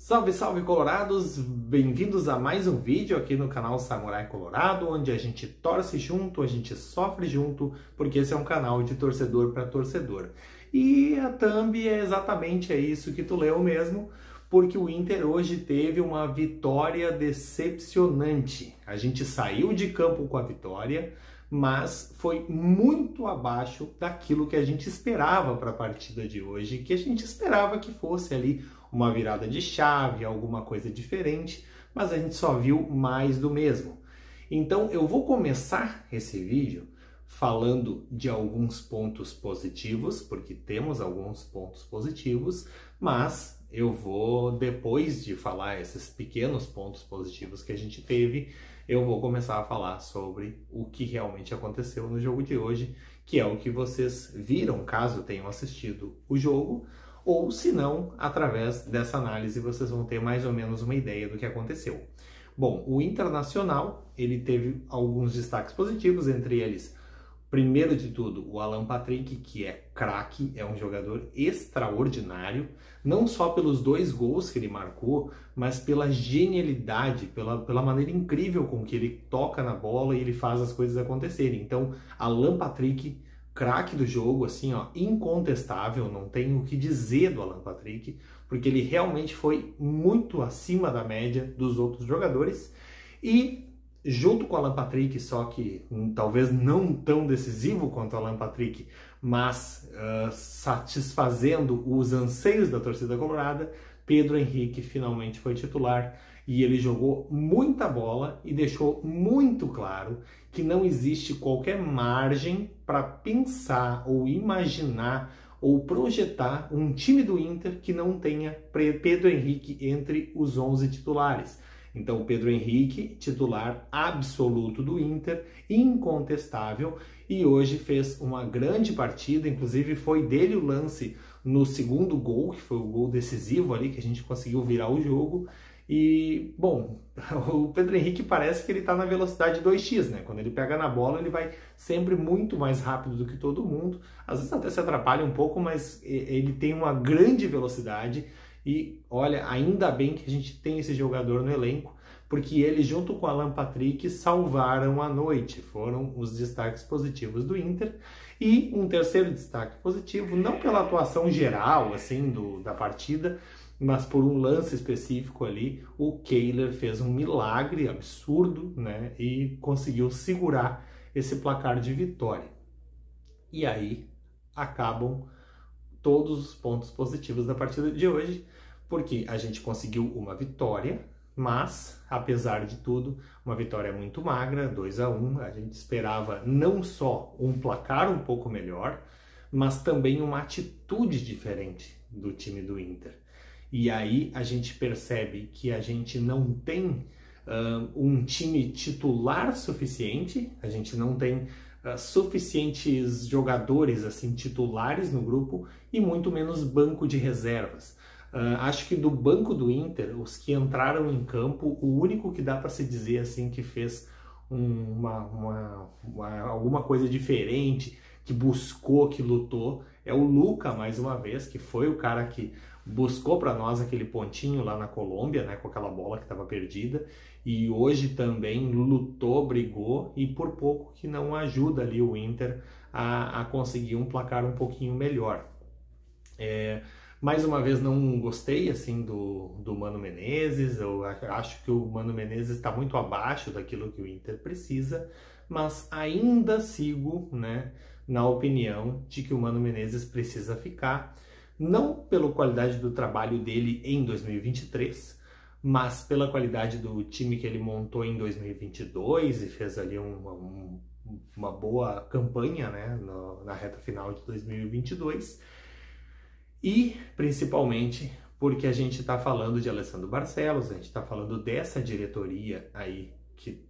Salve, salve colorados! Bem-vindos a mais um vídeo aqui no canal Samurai Colorado, onde a gente torce junto, a gente sofre junto, porque esse é um canal de torcedor para torcedor. E a thumb é exatamente isso que tu leu mesmo, porque o Inter hoje teve uma vitória decepcionante. A gente saiu de campo com a vitória, mas foi muito abaixo daquilo que a gente esperava para a partida de hoje, que a gente esperava que fosse ali uma virada de chave, alguma coisa diferente, mas a gente só viu mais do mesmo. Então eu vou começar esse vídeo falando de alguns pontos positivos, porque temos alguns pontos positivos, mas eu vou, depois de falar esses pequenos pontos positivos que a gente teve, eu vou começar a falar sobre o que realmente aconteceu no jogo de hoje, que é o que vocês viram caso tenham assistido o jogo, ou se não, através dessa análise vocês vão ter mais ou menos uma ideia do que aconteceu. Bom, o Internacional, ele teve alguns destaques positivos, entre eles, primeiro de tudo, o Alan Patrick, que é craque, é um jogador extraordinário, não só pelos 2 gols que ele marcou, mas pela genialidade, pela maneira incrível com que ele toca na bola e ele faz as coisas acontecerem. Então, Alan Patrick, craque do jogo, assim, ó, incontestável, não tenho o que dizer do Alan Patrick, porque ele realmente foi muito acima da média dos outros jogadores. E junto com o Alan Patrick, só que talvez não tão decisivo quanto o Alan Patrick, mas satisfazendo os anseios da torcida colorada, Pedro Henrique finalmente foi titular e ele jogou muita bola e deixou muito claro que não existe qualquer margem para pensar ou imaginar ou projetar um time do Inter que não tenha Pedro Henrique entre os 11 titulares. Então, o Pedro Henrique, titular absoluto do Inter, incontestável, e hoje fez uma grande partida, inclusive foi dele o lance no segundo gol, que foi o gol decisivo ali, que a gente conseguiu virar o jogo. E, bom, o Pedro Henrique parece que ele está na velocidade 2x, né? Quando ele pega na bola, ele vai sempre muito mais rápido do que todo mundo. Às vezes até se atrapalha um pouco, mas ele tem uma grande velocidade. E olha, ainda bem que a gente tem esse jogador no elenco, porque ele, junto com o Alan Patrick, salvaram a noite. Foram os destaques positivos do Inter. E um terceiro destaque positivo, não pela atuação geral assim da partida, mas por um lance específico ali, o Kehler fez um milagre absurdo, né? E conseguiu segurar esse placar de vitória. E aí acabam todos os pontos positivos da partida de hoje, porque a gente conseguiu uma vitória, mas, apesar de tudo, uma vitória muito magra, 2-1. A gente esperava não só um placar um pouco melhor, mas também uma atitude diferente do time do Inter. E aí a gente percebe que a gente não tem um time titular suficiente, a gente não tem suficientes jogadores assim titulares no grupo e muito menos banco de reservas. Acho que do banco do Inter, os que entraram em campo, o único que dá para se dizer assim que fez alguma coisa diferente, que buscou, que lutou, é o Luca, mais uma vez, que foi o cara que buscou para nós aquele pontinho lá na Colômbia, né, com aquela bola que estava perdida, e hoje também lutou, brigou, e por pouco que não ajuda ali o Inter a conseguir um placar um pouquinho melhor. Mais uma vez não gostei assim do Mano Menezes, eu acho que o Mano Menezes está muito abaixo daquilo que o Inter precisa, mas ainda sigo, né, na opinião de que o Mano Menezes precisa ficar, não pela qualidade do trabalho dele em 2023, mas pela qualidade do time que ele montou em 2022 e fez ali uma boa campanha, né, na reta final de 2022. E, principalmente, porque a gente está falando de Alessandro Barcelos, a gente está falando dessa diretoria aí que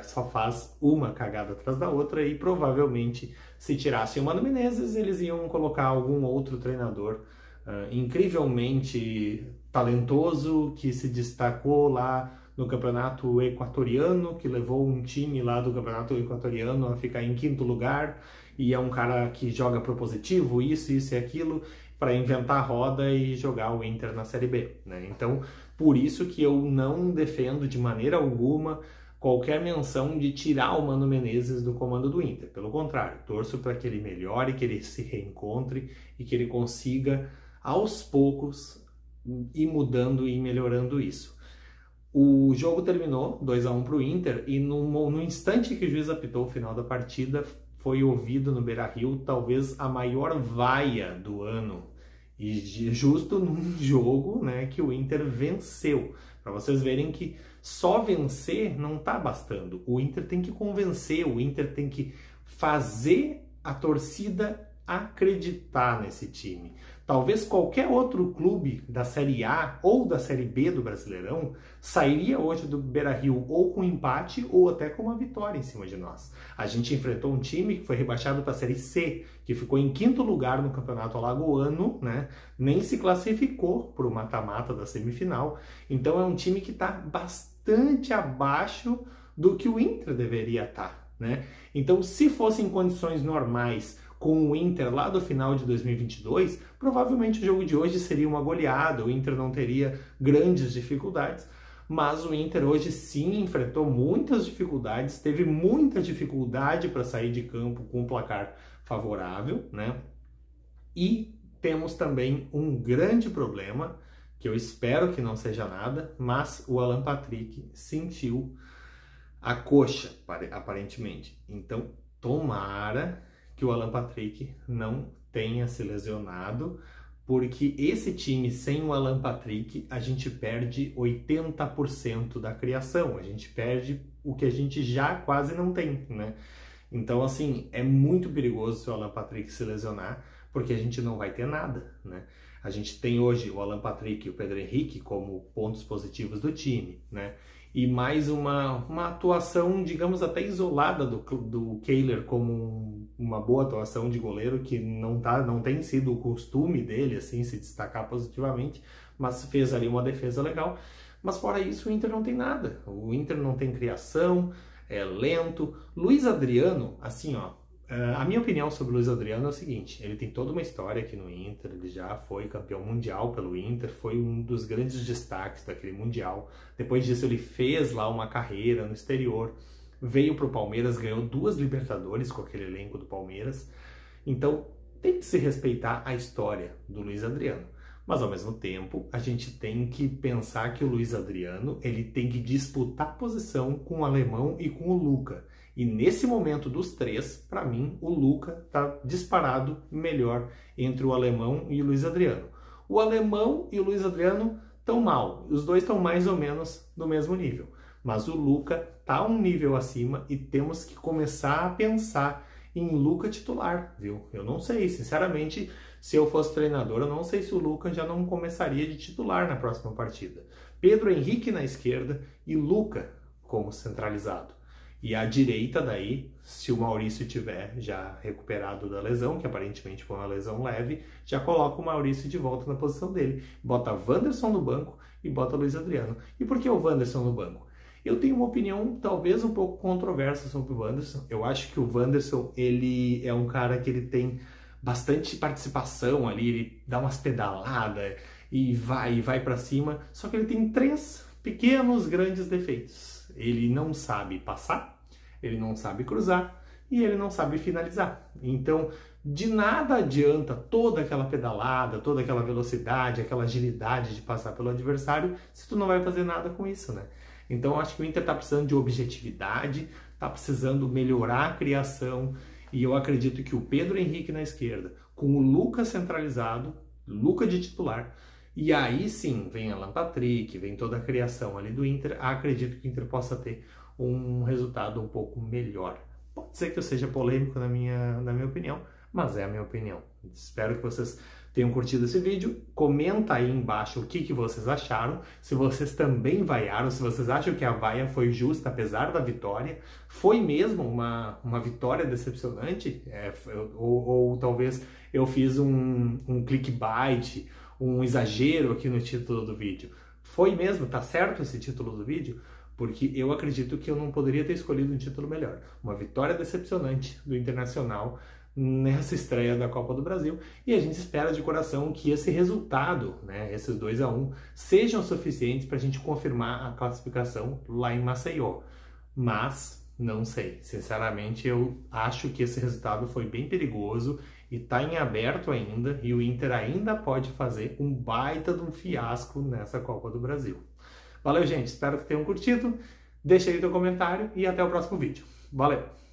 só faz uma cagada atrás da outra e provavelmente, se tirassem o Mano Menezes, eles iam colocar algum outro treinador incrivelmente talentoso, que se destacou lá no campeonato equatoriano, que levou um time lá do campeonato equatoriano a ficar em 5º lugar, e é um cara que joga propositivo, isso e aquilo, para inventar a roda e jogar o Inter na Série B, né? Então, por isso que eu não defendo de maneira alguma qualquer menção de tirar o Mano Menezes do comando do Inter. Pelo contrário, torço para que ele melhore, que ele se reencontre e que ele consiga, aos poucos, ir mudando e melhorando isso. O jogo terminou 2-1 para o Inter e no instante que o juiz apitou o final da partida, foi ouvido no Beira-Rio talvez a maior vaia do ano, e justo num jogo, né, que o Inter venceu. Para vocês verem que só vencer não está bastando. O Inter tem que convencer, o Inter tem que fazer a torcida acreditar nesse time. Talvez qualquer outro clube da Série A ou da Série B do Brasileirão sairia hoje do Beira-Rio ou com empate ou até com uma vitória em cima de nós. A gente enfrentou um time que foi rebaixado para a Série C, que ficou em 5º lugar no Campeonato Alagoano, né? Nem se classificou para o mata-mata da semifinal. Então é um time que está bastante abaixo do que o Inter deveria estar, né? Então, se fosse em condições normais, com o Inter lá do final de 2022, provavelmente o jogo de hoje seria uma goleada, o Inter não teria grandes dificuldades, mas o Inter hoje sim enfrentou muitas dificuldades, teve muita dificuldade para sair de campo com um placar favorável, né? E temos também um grande problema, que eu espero que não seja nada, mas o Alan Patrick sentiu a coxa, aparentemente. Então, tomara que o Alan Patrick não tenha se lesionado, porque esse time sem o Alan Patrick, a gente perde 80% da criação, a gente perde o que a gente já quase não tem, né? Então, assim, é muito perigoso se o Alan Patrick se lesionar, porque a gente não vai ter nada, né? A gente tem hoje o Alan Patrick e o Pedro Henrique como pontos positivos do time, né? E mais uma atuação, digamos, até isolada do Kehler como uma boa atuação de goleiro, que não tem sido o costume dele, assim, se destacar positivamente, mas fez ali uma defesa legal. Mas fora isso, o Inter não tem nada. O Inter não tem criação, é lento. Luiz Adriano, assim, ó, a minha opinião sobre o Luiz Adriano é o seguinte: ele tem toda uma história aqui no Inter, ele já foi campeão mundial pelo Inter, foi um dos grandes destaques daquele mundial. Depois disso ele fez lá uma carreira no exterior, veio para o Palmeiras, ganhou 2 Libertadores com aquele elenco do Palmeiras. Então tem que se respeitar a história do Luiz Adriano. Mas ao mesmo tempo a gente tem que pensar que o Luiz Adriano ele tem que disputar posição com o Alemão e com o Luca. E nesse momento dos 3, para mim, o Luca está disparado melhor entre o Alemão e o Luiz Adriano. O Alemão e o Luiz Adriano estão mal, os dois estão mais ou menos no mesmo nível. Mas o Luca está um nível acima e temos que começar a pensar em Luca titular, viu? Eu não sei, sinceramente, se eu fosse treinador, eu não sei se o Luca já não começaria de titular na próxima partida. Pedro Henrique na esquerda e Luca como centralizado. E à direita daí, se o Maurício tiver já recuperado da lesão, que aparentemente foi uma lesão leve, já coloca o Maurício de volta na posição dele. Bota Wanderson no banco e bota Luiz Adriano. E por que o Wanderson no banco? Eu tenho uma opinião talvez um pouco controversa sobre o Wanderson. Eu acho que o Wanderson, ele é um cara que ele tem bastante participação ali, ele dá umas pedaladas e vai para cima, só que ele tem 3 pequenos grandes defeitos. Ele não sabe passar, ele não sabe cruzar e ele não sabe finalizar. Então, de nada adianta toda aquela pedalada, toda aquela velocidade, aquela agilidade de passar pelo adversário, se tu não vai fazer nada com isso, né? Então, eu acho que o Inter está precisando de objetividade, está precisando melhorar a criação, e eu acredito que o Pedro Henrique na esquerda, com o Lucas centralizado, Luca de titular, e aí sim, vem Alan Patrick, vem toda a criação ali do Inter, acredito que o Inter possa ter um resultado um pouco melhor. Pode ser que eu seja polêmico na minha opinião, mas é a minha opinião. Espero que vocês tenham curtido esse vídeo. Comenta aí embaixo o que vocês acharam, se vocês também vaiaram, se vocês acham que a vaia foi justa apesar da vitória. Foi mesmo uma vitória decepcionante? Ou talvez eu fiz um clickbait, um exagero aqui no título do vídeo. Foi mesmo? Tá certo esse título do vídeo? Porque eu acredito que eu não poderia ter escolhido um título melhor. Uma vitória decepcionante do Internacional nessa estreia da Copa do Brasil, e a gente espera de coração que esse resultado, né, esses 2-1, sejam suficientes para a gente confirmar a classificação lá em Maceió. Mas não sei, sinceramente eu acho que esse resultado foi bem perigoso e está em aberto ainda, e o Inter ainda pode fazer um baita de um fiasco nessa Copa do Brasil. Valeu, gente, espero que tenham curtido, deixa aí teu comentário e até o próximo vídeo. Valeu!